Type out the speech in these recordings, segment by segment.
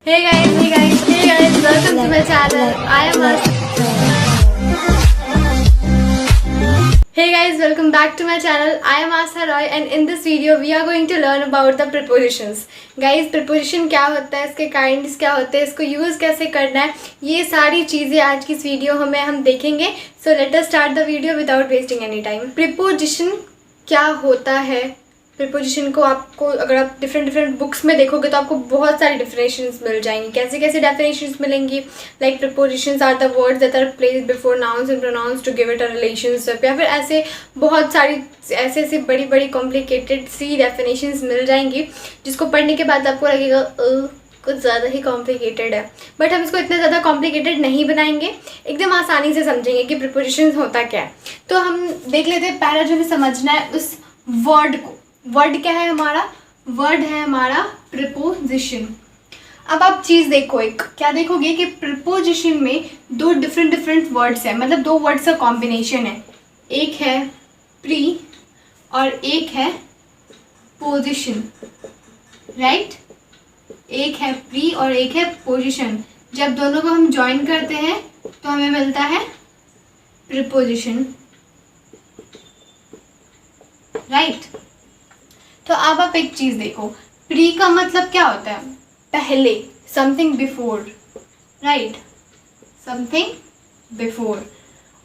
Hey guys, welcome to my channel. I am Hey guys, welcome back to my channel. I am Asa Roy and in this video we are going to learn about the prepositions. Guys, preposition क्या होता है, इसके kinds क्या होते हैं, इसको use कैसे करना है, ये सारी चीज़ें आज की इस वीडियो में हम देखेंगे. So let us start the video without wasting any time. Preposition क्या होता है? प्रीपोजिशन को आपको अगर आप डिफरेंट बुक्स में देखोगे तो आपको बहुत सारी डेफिनेशंस मिल जाएंगी. कैसे कैसे डेफिनेशंस मिलेंगी? Like prepositions are the words that are placed before nouns and pronouns to give it a relationship, या फिर ऐसे बहुत सारी ऐसे बड़ी कॉम्प्लिकेटेड सी डेफिनेशंस मिल जाएंगी जिसको पढ़ने के बाद आपको लगेगा कुछ ज़्यादा ही कॉम्प्लिकेटेड है. बट हम इसको इतना ज़्यादा कॉम्प्लिकेटेड नहीं बनाएंगे, एकदम आसानी से समझेंगे कि प्रीपोजिशंस होता क्या है. तो हम देख लेते हैं पहला जो हमें समझना है उस वर्ड को. वर्ड क्या है हमारा? वर्ड है हमारा प्रीपोजिशन. अब आप चीज़ देखो, एक क्या देखोगे कि प्रीपोजिशन में दो डिफरेंट वर्ड्स हैं, मतलब दो वर्ड्स का कॉम्बिनेशन है. एक है प्री और एक है पोजिशन, राइट? एक है प्री और एक है पोजिशन. जब दोनों को हम ज्वाइन करते हैं तो हमें मिलता है प्रीपोजिशन, राइट? तो अब आप एक चीज़ देखो, प्री का मतलब क्या होता है? पहले, something before, right? Something before.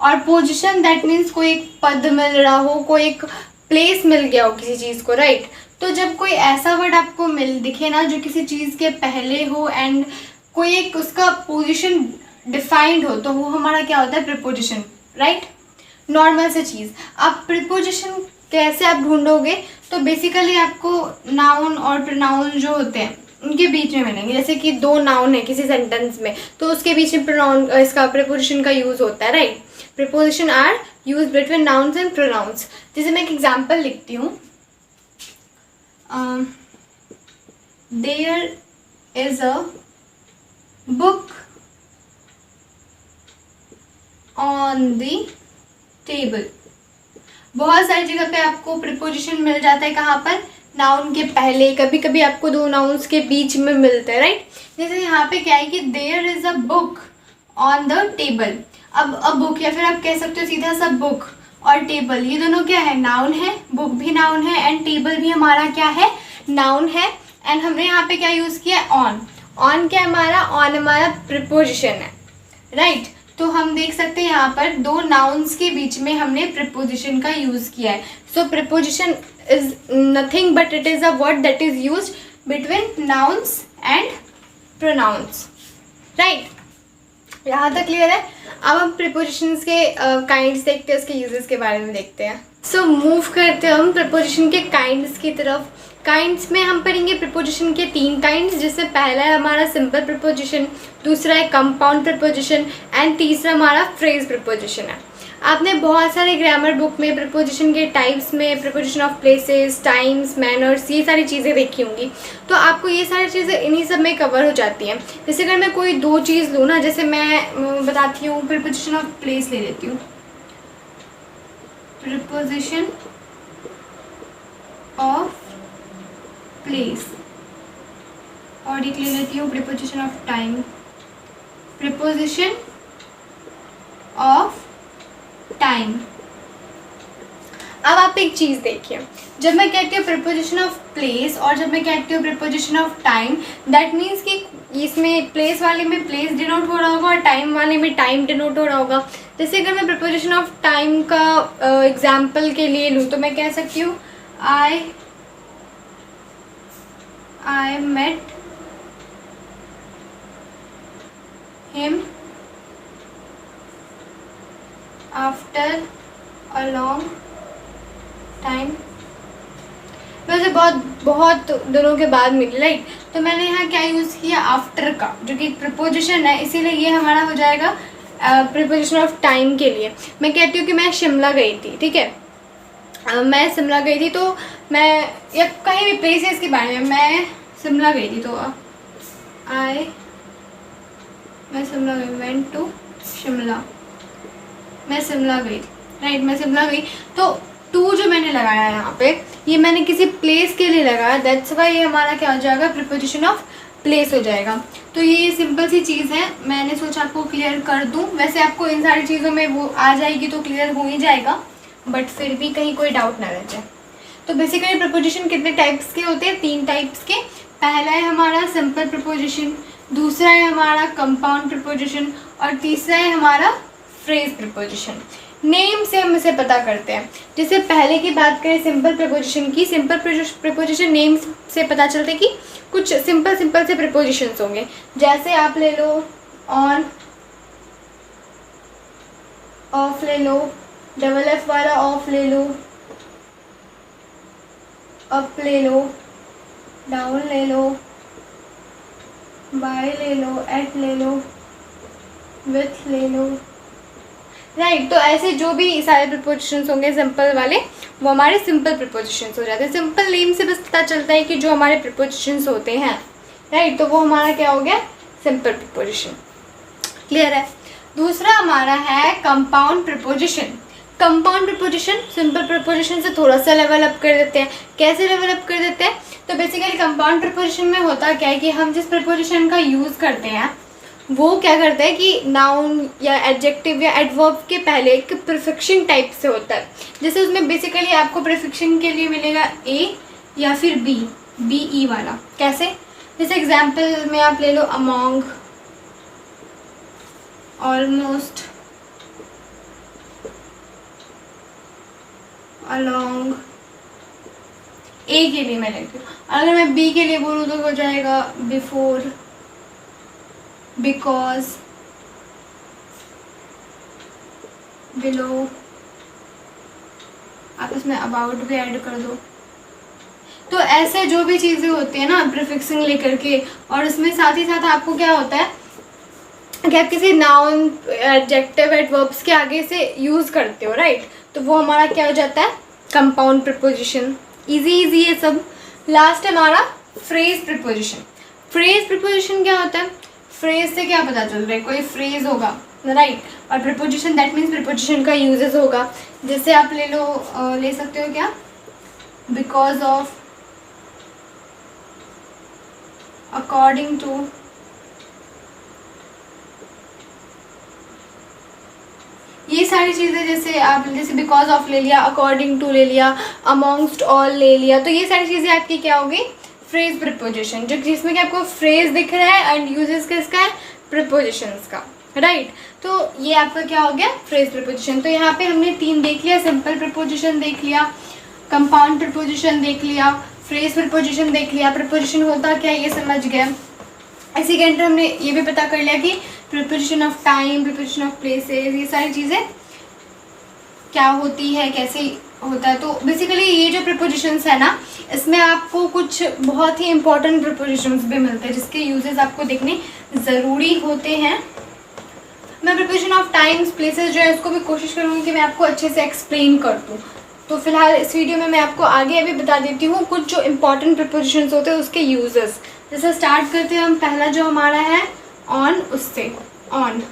और पोजीशन दैट मीन्स कोई एक पद मिल रहा हो, कोई एक प्लेस मिल गया हो किसी चीज़ को, राइट? तो जब कोई ऐसा वर्ड आपको मिल दिखे ना जो किसी चीज़ के पहले हो एंड कोई एक उसका पोजीशन डिफाइंड हो, तो वो हमारा क्या होता है? Preposition, right? नॉर्मल से चीज़. अब प्रीपोजिशन कैसे आप ढूंढोगे? तो बेसिकली आपको नाउन और प्रोनाउन जो होते हैं उनके बीच में मिलेंगे. जैसे कि दो नाउन है किसी सेंटेंस में तो उसके बीच में प्रोनाउन इसका प्रीपोजिशन का यूज़ होता है, right? Preposition are use between nouns and pronouns. जैसे मैं एक एग्जांपल लिखती हूँ, there is a book on the table. बहुत सारी जगह पे आपको प्रीपोजिशन मिल जाता है. कहाँ पर? नाउन के पहले, कभी कभी आपको दो नाउन्स के बीच में मिलते हैं, राइट? जैसे यहाँ पे क्या है कि there is a book on the table. अब अ बुक, या फिर आप कह सकते हो सीधा सा बुक और टेबल, ये दोनों क्या है? नाउन है. बुक भी नाउन है एंड टेबल भी हमारा क्या है? नाउन है. एंड हमने यहाँ पे क्या यूज़ किया? ऑन. ऑन क्या है हमारा? ऑन हमारा प्रीपोजिशन है, राइट? तो हम देख सकते हैं यहाँ पर दो नाउन्स के बीच में हमने प्रीपोजिशन का यूज़ किया है. So preposition is nothing but it is a word that is used between nouns and pronouns, right? यहाँ तक क्लियर है? अब हम प्रीपोजिशंस के काइंड्स देखते हैं, उसके यूजेस के बारे में देखते हैं. सो मूव करते हैं हम प्रीपोजिशन के काइंड्स की तरफ. काइंड्स में हम पढ़ेंगे प्रीपोजिशन के 3 काइंड्स, जिसमें पहला है हमारा सिंपल प्रीपोजिशन, दूसरा है कंपाउंड प्रीपोजिशन एंड तीसरा हमारा फ्रेज प्रीपोजिशन है. आपने बहुत सारे ग्रामर बुक में प्रीपोजिशन के टाइप्स में preposition of places, times, manners, ये सारी चीज़ें देखी होंगी. तो आपको ये सारी चीज़ें इन्हीं सब में कवर हो जाती हैं. जैसे अगर मैं कोई दो चीज़ लूँ ना, जैसे मैं बताती हूँ प्रीपोजिशन ऑफ प्लेस ले लेती हूँ. Preposition of place. और एक ले लेती हूँ preposition of time. Preposition of time. अब आप एक चीज़ देखिए, जब मैं कहती हूँ प्रीपोजिशन ऑफ प्लेस और जब मैं कहती हूँ preposition of time, that means कि इसमें प्लेस वाले में प्लेस डिनोट हो रहा होगा और टाइम वाले में टाइम डिनोट हो रहा होगा. जैसे अगर मैं प्रीपोजिशन ऑफ टाइम का एग्जाम्पल के लिए लूँ तो मैं कह सकती हूँ I met him after a long time. वैसे बहुत दिनों के बाद मिली, राइट? तो मैंने यहाँ क्या यूज़ किया? आफ्टर का, जो कि प्रीपोजिशन है, इसीलिए ये हमारा हो जाएगा प्रीपोजिशन ऑफ टाइम के लिए. मैं कहती हूँ कि मैं शिमला गई थी, ठीक है? मैं शिमला गई थी, तो मैं या कहीं भी प्लेसेस के बारे में, मैं शिमला गई थी तो मैं शिमला गई, वेंट टू शिमला. मैं शिमला गई थी, राइट? मैं शिमला गई. तो टू जो मैंने लगाया यहाँ पे, ये मैंने किसी प्लेस के लिए लगाया, दैट्स वाई ये हमारा क्या हो जाएगा? प्रीपोजिशन ऑफ प्लेस हो जाएगा। तो ये सिंपल सी चीज़ है, मैंने सोचा आपको क्लियर कर दूं। वैसे आपको इन सारी चीज़ों में वो आ जाएगी तो क्लियर हो ही जाएगा, बट फिर भी कहीं कोई डाउट ना रह जाए। तो बेसिकली प्रपोजिशन कितने टाइप्स के होते हैं? 3 टाइप्स के। पहला है हमारा सिंपल प्रपोजिशन, दूसरा है हमारा कंपाउंड प्रपोजिशन, और तीसरा है हमारा फ्रेज प्रपोजिशन। नेम से हम इसे पता करते हैं। जैसे पहले की बात करें सिंपल प्रपोजिशन की, सिंपल प्रपोजिशन नेम से पता चलते कि कुछ सिंपल से प्रपोजिशंस होंगे। जैसे आप ले लो ऑन, ऑफ ले लो, डबल एफ वाला ऑफ ले लो, अप ले लो, डाउन ले लो, बाय ले लो, एट ले लो, विथ ले लो, राइट। तो ऐसे जो भी सारे प्रपोजिशंस होंगे सिंपल वाले, वो हमारे सिंपल प्रपोजिशंस हो जाते हैं। सिंपल नेम से बस पता चलता है कि जो हमारे प्रपोजिशंस होते हैं, राइट, तो वो हमारा क्या हो गया? Simple preposition. क्लियर है? दूसरा हमारा है compound preposition. Compound preposition simple preposition से थोड़ा सा लेवल अप कर देते हैं। कैसे लेवल अप कर देते हैं? तो बेसिकली कंपाउंड प्रपोजिशन में होता क्या है कि हम जिस प्रपोजिशन का यूज़ करते हैं वो क्या करता है कि नाउन या एडजेक्टिव या एडवर्ब के पहले एक प्रीफिक्सिंग टाइप से होता है। जैसे उसमें बेसिकली आपको प्रीफिक्सिंग के लिए मिलेगा ए या फिर बी, बी ई वाला। कैसे? जैसे एग्जाम्पल में आप ले लो अमोंग, ऑलमोस्ट, अलोंग। ए के लिए मैं लेती हूँ। अगर मैं बी के लिए बोलूँ तो हो जाएगा बिफोर, बिकॉज, बिलो। आप इसमें अबाउट भी ऐड कर दो। तो ऐसे जो भी चीज़ें होती है ना प्रीफिक्सिंग लेकर के, और इसमें साथ ही साथ आपको क्या होता है कि आप किसी नाउन, एडजेक्टिव, एडवर्ब्स के आगे से यूज़ करते हो, राइट, तो वो हमारा क्या हो जाता है? Compound preposition. इजी है सब। लास्ट है हमारा फ्रेज प्रपोजिशन। फ्रेज प्रपोजिशन क्या होता है? फ्रेज से क्या पता चल रहा है? कोई फ्रेज होगा, राइट, और प्रपोजिशन दैट मीन्स प्रपोजिशन का यूजेस होगा। जैसे आप ले लो, ले सकते हो क्या? बिकॉज ऑफ, अकॉर्डिंग टू, ये सारी चीज़ें जैसे बिकॉज ऑफ ले लिया, अकॉर्डिंग टू ले लिया, अमॉन्गस्ट ऑल ले लिया, तो ये सारी चीज़ें आपकी क्या होगी? फ्रेज प्रपोजिशन, जो जिसमें कि आपको फ्रेज दिख रहा है एंड यूजेस किसका है? प्रपोजिशंस का, राइट। तो ये आपका क्या हो गया? Phrase preposition. तो यहाँ पे हमने 3 देख लिया, सिंपल प्रपोजिशन देख लिया, कंपाउंड प्रपोजिशन देख लिया, फ्रेज प्रपोजिशन देख लिया। प्रपोजिशन होता क्या है ये समझ गए। इसी के अंदर हमने ये भी पता कर लिया कि preposition of time, preposition of places, ये सारी चीज़ें क्या होती है, कैसे होता है। तो बेसिकली ये जो प्रीपोजिशंस है ना, इसमें आपको कुछ बहुत ही इंपॉर्टेंट प्रीपोजिशंस भी मिलते हैं जिसके यूजेस आपको देखने ज़रूरी होते हैं। मैं प्रीपोजिशन ऑफ टाइम्स, प्लेसेस जो है उसको भी कोशिश करूँगी कि मैं आपको अच्छे से एक्सप्लेन कर दूँ। तो फिलहाल इस वीडियो में मैं आपको आगे अभी बता देती हूँ कुछ जो इंपॉर्टेंट प्रीपोजिशंस होते हैं उसके यूजेस। जैसे स्टार्ट करते हैं हम, पहला जो हमारा है ऑन, उससे ऑन,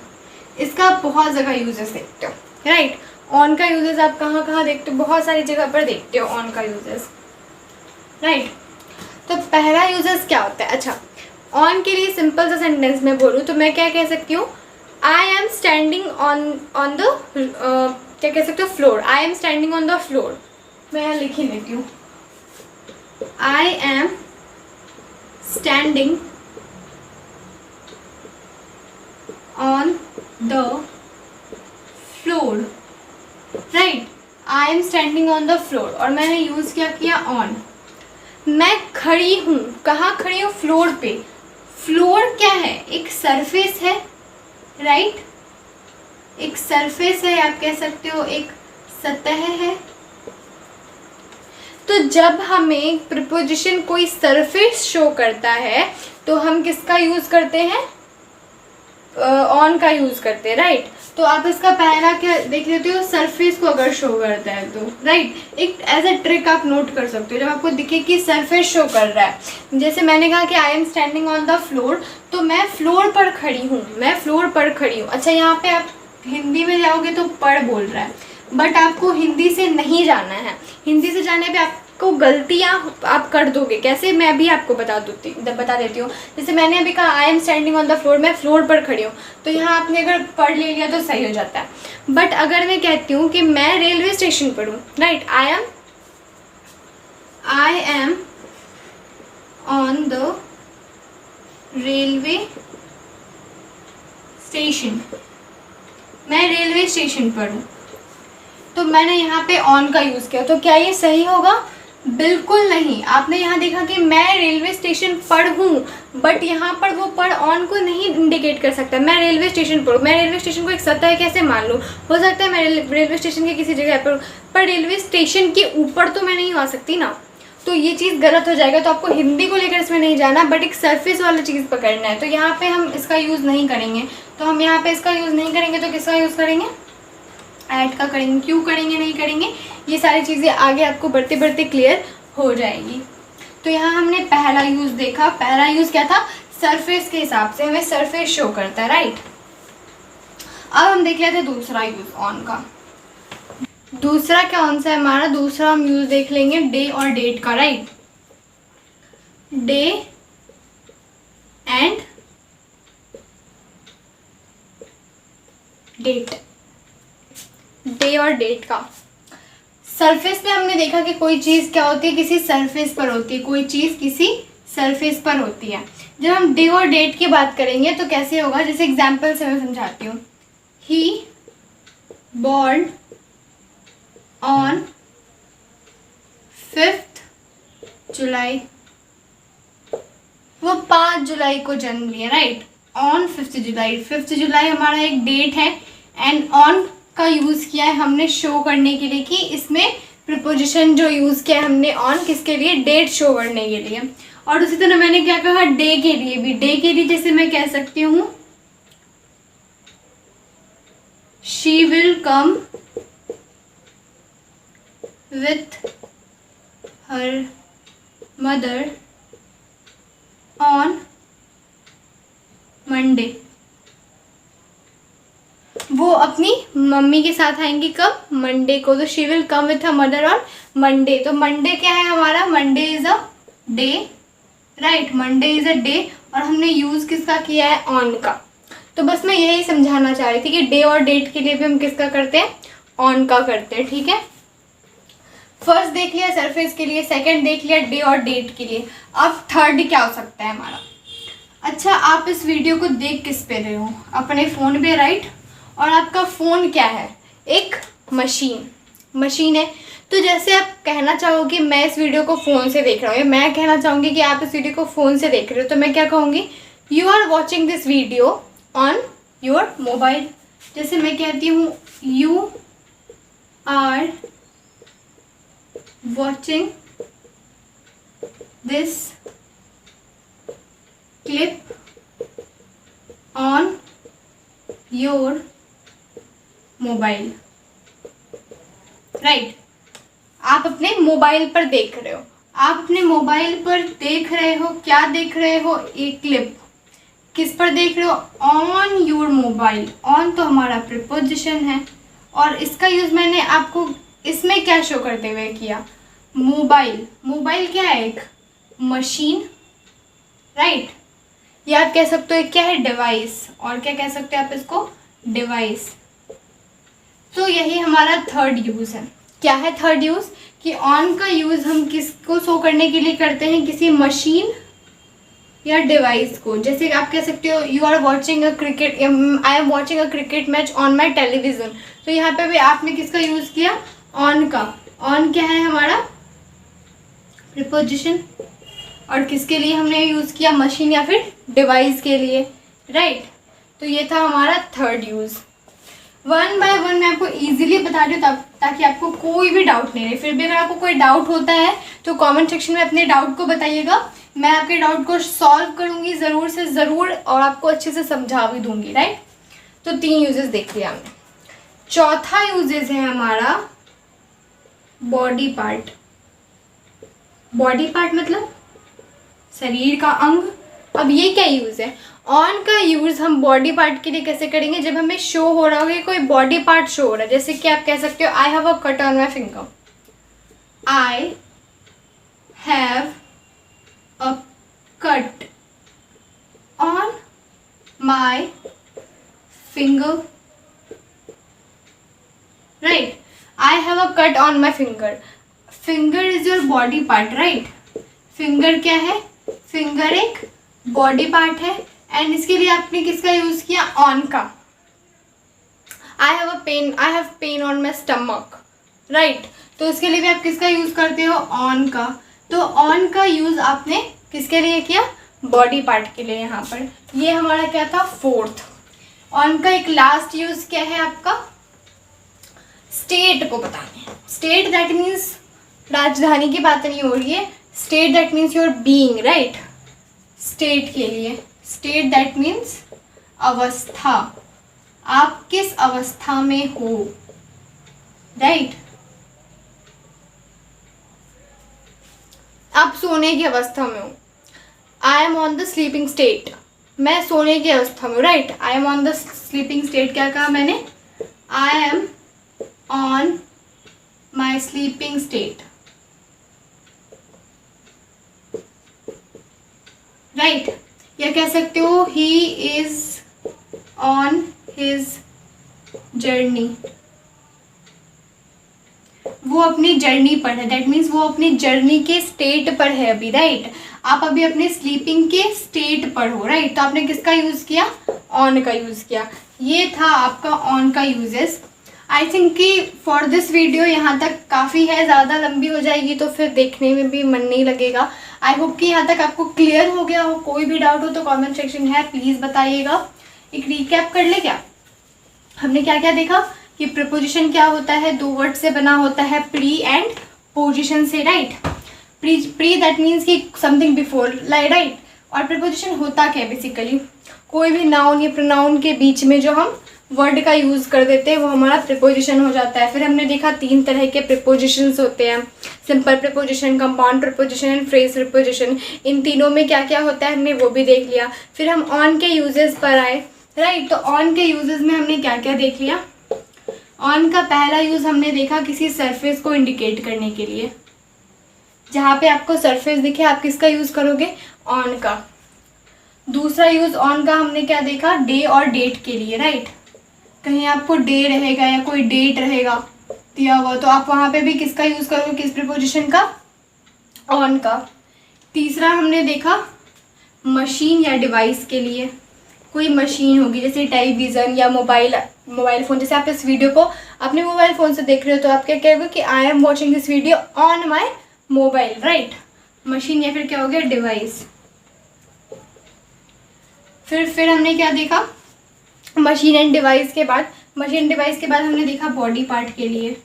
इसका बहुत जगह यूजेस देखते हो, राइट। ऑन का यूजेस आप कहाँ कहाँ देखते हो? बहुत सारी जगह पर देखते हो ऑन का यूजेस, राइट। तो पहला यूजेस क्या होता है? अच्छा, ऑन के लिए सिंपल सा सेंटेंस में बोलूँ तो मैं क्या कह सकती हूँ? I am standing on the, क्या कह सकते हो? Floor. I am standing on the floor. मैं यहाँ लिख ही लेती हूँ, I am standing on the floor, right. I am standing on the floor, और मैंने यूज़ क्या किया? ऑन। मैं खड़ी हूँ, कहाँ खड़ी हूँ? फ्लोर पे। फ्लोर क्या है? एक सरफेस है, राइट, एक सरफेस है, आप कह सकते हो एक सतह है। तो जब हमें प्रीपोजिशन कोई सरफेस शो करता है तो हम किसका यूज़ करते हैं? ऑन का यूज़ करते हैं, राइट। तो आप इसका पहला क्या देख लेते हो? सरफेस को अगर शो करता है तो, राइट। एक एज अ ट्रिक आप नोट कर सकते हो, जब आपको दिखे कि सरफेस शो कर रहा है। जैसे मैंने कहा कि I am standing on the floor, तो मैं फ्लोर पर खड़ी हूँ, मैं फ्लोर पर खड़ी हूँ। अच्छा, यहाँ पे आप हिंदी में जाओगे तो पर बोल रहा है, बट आपको हिंदी से नहीं जाना है। हिंदी से जाने पे आप आपको गलतियाँ आप कर दोगे। कैसे, मैं भी आपको बता देती हूँ। जैसे मैंने अभी कहा I am standing on the floor, मैं फ्लोर पर खड़ी हूँ, तो यहाँ आपने अगर पढ़ ले लिया तो सही हो जाता है। बट अगर मैं कहती हूँ कि मैं रेलवे स्टेशन पर हूँ, right, I am on the railway station, मैं रेलवे स्टेशन पर हूँ, तो मैंने यहाँ पे ऑन का यूज़ किया, तो क्या ये सही होगा? बिल्कुल नहीं। आपने यहाँ देखा कि मैं रेलवे स्टेशन पर हूँ, बट यहाँ पर वो पर ऑन को नहीं इंडिकेट कर सकता। मैं रेलवे स्टेशन पर हूँ, मैं रेलवे स्टेशन को एक सतह कैसे मान लूँ? हो सकता है मैं रेलवे स्टेशन के किसी जगह पर रेलवे स्टेशन के ऊपर तो मैं नहीं आ सकती ना, तो ये चीज़ गलत हो जाएगा। तो आपको हिंदी को लेकर इसमें नहीं जाना, बट एक सरफेस वाला चीज़ पकड़ना है। तो यहाँ पे हम इसका यूज़ नहीं करेंगे, तो हम यहाँ पे इसका यूज़ नहीं करेंगे, तो किसका यूज़ करेंगे? ऐड का करेंगे। क्यों करेंगे, नहीं करेंगे, ये सारी चीज़ें आगे आपको बढ़ते बढ़ते क्लियर हो जाएगी। तो यहाँ हमने पहला यूज़ देखा। पहला यूज़ क्या था? सरफेस के हिसाब से हमें सरफेस शो करता है, राइट। अब हम देख लेते हैं दूसरा यूज़ ऑन का। दूसरा क्या कौन सा है हमारा? दूसरा हम यूज़ देख लेंगे डे और डेट का, right. Day and date, day और डेट का। सरफेस पे हमने देखा कि कोई चीज़ क्या होती है? किसी सरफेस पर होती है, कोई चीज़ किसी सरफेस पर होती है। जब हम डे और डेट की बात करेंगे तो कैसे होगा? जैसे एग्जाम्पल से मैं समझाती हूँ। ही बॉर्न ऑन 5th जुलाई, वो 5 जुलाई को जन्म लिया, right. On 5th July, 5th जुलाई हमारा एक डेट है, एंड ऑन का यूज़ किया है हमने शो करने के लिए कि इसमें प्रीपोजिशन जो यूज़ किया है हमने ऑन, किसके लिए? डेट शो करने के लिए। और उसी तरह मैंने क्या कहा? डे के लिए भी। डे के लिए जैसे मैं कह सकती हूँ she will come with her mother on Monday, वो अपनी मम्मी के साथ आएंगी कब? मंडे को। तो she will come with her mother on Monday. तो मंडे क्या है हमारा? Monday is a day, right, Monday is a day. और हमने यूज़ किसका किया है? ऑन का। तो बस मैं यही समझाना चाह रही थी कि डे और डेट के लिए भी हम किसका करते हैं? ऑन का करते हैं, ठीक है। फर्स्ट देख लिया सरफेस के लिए, सेकंड देख लिया डे और डेट के लिए। अब थर्ड क्या हो सकता है हमारा? अच्छा, आप इस वीडियो को देख किस पे रहे हो? अपने फ़ोन पे, राइट। और आपका फ़ोन क्या है? एक मशीन है। तो जैसे आप कहना चाहोगे मैं इस वीडियो को फ़ोन से देख रहा हूँ, या मैं कहना चाहूँगी कि आप इस वीडियो को फ़ोन से देख रहे हो, तो मैं क्या कहूँगी? You are watching this video on your mobile. जैसे मैं कहती हूँ you are watching this clip on your mobile, right. आप अपने मोबाइल पर देख रहे हो। आप अपने मोबाइल पर देख रहे हो, क्या देख रहे हो? एक क्लिप। किस पर देख रहे हो? On your mobile. ऑन तो हमारा प्रीपोजिशन है, और इसका यूज़ मैंने आपको इसमें क्या शो करते हुए किया? मोबाइल। मोबाइल क्या है? एक मशीन, राइट। या आप कह सकते हो क्या है? डिवाइस। और क्या कह सकते हो आप इसको? डिवाइस। तो यही हमारा थर्ड यूज़ है। क्या है थर्ड यूज़? कि ऑन का यूज़ हम किसको शो करने के लिए करते हैं? किसी मशीन या डिवाइस को। जैसे आप कह सकते हो you are watching a cricket, I am watching a cricket match on my television. तो यहाँ पे भी आपने किसका यूज़ किया? ऑन का। ऑन क्या है हमारा? प्रीपोजिशन। और किसके लिए हमने यूज़ किया? मशीन या फिर डिवाइस के लिए, राइट। तो ये था हमारा third use. One by one मैं आपको इजीली बता रही हूँ ताकि आपको कोई भी डाउट नहीं रहे। फिर भी अगर आपको कोई डाउट होता है तो कमेंट सेक्शन में अपने डाउट को बताइएगा। मैं आपके डाउट को सॉल्व करूँगी ज़रूर से ज़रूर, और आपको अच्छे से समझा भी दूँगी, राइट। तो 3 यूजेस देख लिया हमने। चौथा यूजेस है हमारा बॉडी पार्ट। बॉडी पार्ट मतलब शरीर का अंग। अब ये क्या यूज़ है? ऑन का यूज़ हम बॉडी पार्ट के लिए कैसे करेंगे? जब हमें शो हो रहा होगा कोई बॉडी पार्ट शो हो रहा है, जैसे कि आप कह सकते हो I have a cut on my finger. I have a cut on my finger. Right, I have a cut on my finger. Finger is your body part, right? Finger क्या है? फिंगर एक बॉडी पार्ट है and इसके लिए आपने किसका use किया? On का. I have pain on my stomach, right? तो इसके लिए भी आप किसका यूज करते हो? ऑन का. तो ऑन का यूज आपने किसके लिए किया? बॉडी पार्ट के लिए. यहाँ पर ये हमारा क्या था? फोर्थ. ऑन का एक लास्ट यूज क्या है आपका? स्टेट को बताने. स्टेट दैट मीन्स राजधानी की बात नहीं हो रही है. State that means your being, right? State के लिए. स्टेट दैट मीन्स अवस्था. आप किस अवस्था में हो, राइट? आप सोने की अवस्था में हो. I am on the sleeping state. मैं सोने की अवस्था में हूँ, right? I am on the sleeping state. क्या कहा मैंने? I am on my sleeping state, right? या कह सकते हो he is on his journey. वो अपनी जर्नी पर है. दैट मीन्स वो अपनी जर्नी के स्टेट पर है अभी, राइट? आप अभी अपने स्लीपिंग के स्टेट पर हो, राइट? तो आपने किसका यूज किया? ऑन का यूज किया. ये था आपका ऑन का यूजेस. आई थिंक कि फॉर दिस वीडियो यहाँ तक काफ़ी है. ज़्यादा लंबी हो जाएगी तो फिर देखने में भी मन नहीं लगेगा. आई होप कि यहाँ तक आपको क्लियर हो गया हो. कोई भी डाउट हो तो कमेंट सेक्शन है, प्लीज़ बताइएगा. एक रिकैप कर ले क्या? हमने क्या क्या देखा कि प्रीपोजिशन क्या होता है? दो वर्ड से बना होता है, प्री एंड पोजिशन से, राइट? प्री दैट मीन्स कि समथिंग बिफोर, राइट? और प्रीपोजिशन होता क्या है? बेसिकली कोई भी नाउन या प्रोनाउन के बीच में जो हम वर्ड का यूज़ कर देते हैं वो हमारा प्रीपोजिशन हो जाता है. फिर हमने देखा 3 तरह के प्रीपोजिशंस होते हैं. Simple preposition, compound preposition and phrase preposition. इन तीनों में क्या क्या होता है हमने वो भी देख लिया. फिर हम ऑन के यूजेस पर आए, राइट? तो ऑन के यूजेस में हमने क्या क्या देख लिया? ऑन का पहला यूज़ हमने देखा किसी सरफेस को इंडिकेट करने के लिए. जहाँ पे आपको सरफेस दिखे आप किसका यूज़ करोगे? ऑन का. दूसरा यूज़ ऑन का हमने क्या देखा? डे और डेट के लिए, राइट? कहीं आपको डे रहेगा या कोई डेट रहेगा दिया हुआ तो आप वहाँ पे भी किसका यूज़ करोगे? किस प्रीपोजिशन का? ऑन का. तीसरा हमने देखा मशीन या डिवाइस के लिए. कोई मशीन होगी जैसे टेलीविज़न या मोबाइल फ़ोन. जैसे आप इस वीडियो को अपने मोबाइल फ़ोन से देख रहे हो तो आप क्या कहोगे कि आई am watching this video on my mobile, right? Machine या फिर क्या हो गया? डिवाइस. फिर हमने क्या देखा? मशीन एंड डिवाइस के बाद हमने देखा बॉडी पार्ट के लिए.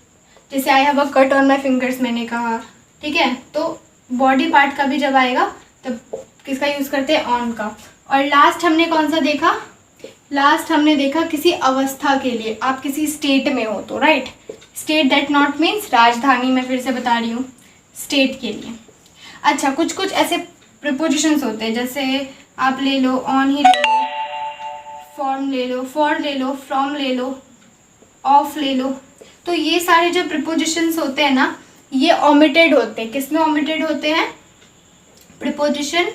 जैसे I have a cut on my fingers मैंने कहा, ठीक है? तो बॉडी पार्ट का भी जब आएगा तब किसका यूज़ करते हैं? ऑन का. और लास्ट हमने कौन सा देखा? लास्ट हमने देखा किसी अवस्था के लिए. आप किसी स्टेट में हो तो, right? State that not means राजधानी. मैं फिर से बता रही हूँ, स्टेट के लिए. अच्छा, कुछ कुछ ऐसे प्रीपोजिशंस होते हैं जैसे आप ले लो, ऑन ही ले लो, फॉर्म ले लो, फॉर ले लो, फ्रॉम ले लो, ऑफ ले लो. तो ये सारे जो प्रीपोजिशंस होते हैं ना ये ओमिटेड होते हैं. किस में ओमिटेड होते हैं? प्रीपोजिशन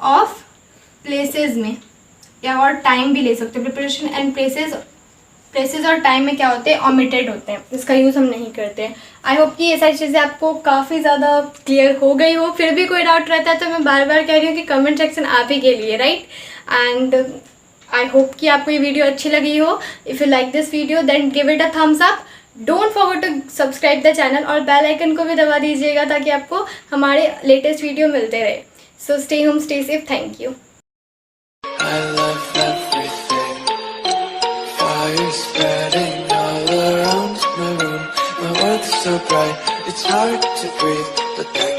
ऑफ प्लेसेस में, या और टाइम भी ले सकते हो. प्रीपोजिशन एंड प्लेसेस और टाइम में क्या होते हैं? ओमिटेड होते हैं. इसका यूज़ हम नहीं करते हैं. आई होप कि ये सारी चीज़ें आपको काफ़ी ज़्यादा क्लियर हो गई हो. फिर भी कोई डाउट रहता है तो मैं बार बार कह रही हूँ कि कमेंट सेक्शन आप ही के लिए, राइट? एंड आई होप कि आपको ये वीडियो अच्छी लगी हो. If you like this video then give it a thumbs up. Don't forget to subscribe the channel और बेल आइकन को भी दबा दीजिएगा ताकि आपको हमारे लेटेस्ट वीडियो मिलते रहे. So stay home, stay safe. Thank you. I love everything. Fire spreading all around my room. My world's so bright, it's hard to breathe, but